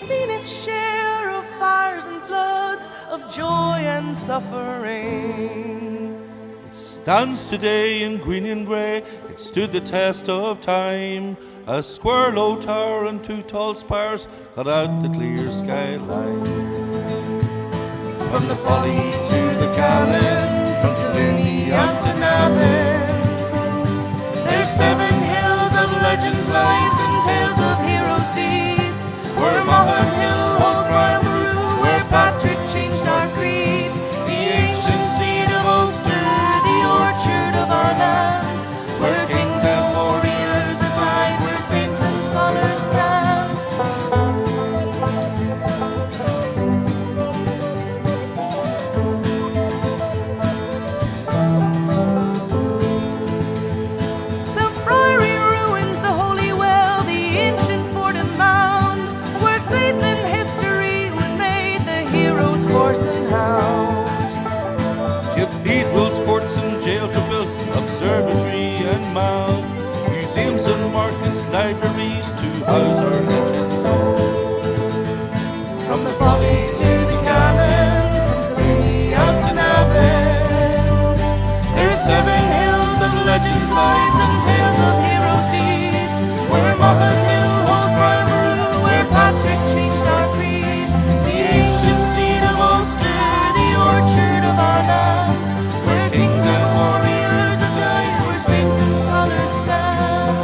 seen its share of fires and floods, of joy and suffering. It stands today in green and grey, it stood the test of time. A square low tower and two tall spires cut out the clear skyline. From the Folly to the Callan, from Killarney up to Navan, there's 7 hills of legends, lives, and tales of heroes' deeds. Where Macha's hill holds Brian Maru, where Patrick changed our creed. The ancient seat of Ulster, the orchard of our land, where kings and warriors have died, where saints and scholars stand. The friary ruins, the holy well, the ancient fort and mound, where faith and history was made, the hero's horse and hound. Cathedrals, forts and jails are built, observatory and mound, museums and markets, libraries to house our legends all. From the Folly to the Callan, from Killarney up to Navan, there's 7 hills of legends, lives, and tales of heroes' deeds. Where Macha's hill holds Brian Maru, where Patrick changed our creed. The ancient seat of Ulster, the orchard of our land, where kings and warriors have died, where saints and scholars stand.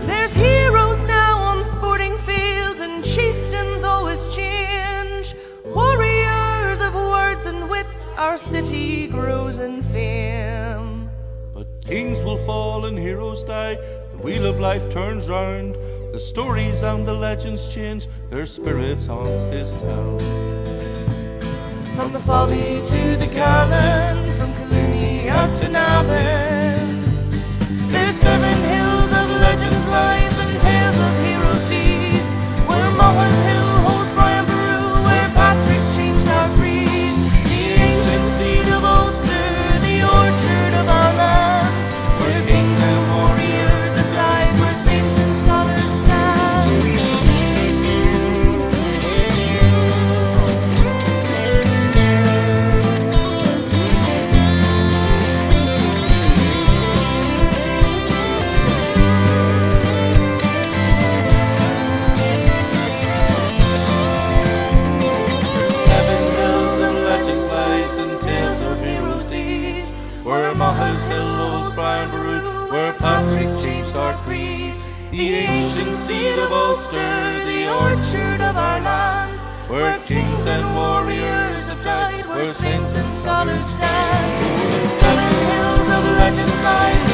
There's heroes now on sporting fields, and chieftains always change. Warriors of words and wits, our city grows in fame. But kings will fall and heroes die, the wheel of life turns round. The stories and the legends change, their spirits haunt this town. From the Folly to the Callan, from Killarney up to Navan, there's 7 hills of legends, lives, and tales of heroes' deeds. Where Macha's hill holds Brian Maru, where Patrick changed our creed. The ancient seat of Ulster, the orchard of our land, where kings and warriors have died, where saints and scholars stand. Where Macha's hill holds Brian Maru, where Patrick changed our creed. The ancient seat of Ulster, the orchard of our land, where kings and warriors have died, where saints and scholars stand. 7 hills of legends, lies,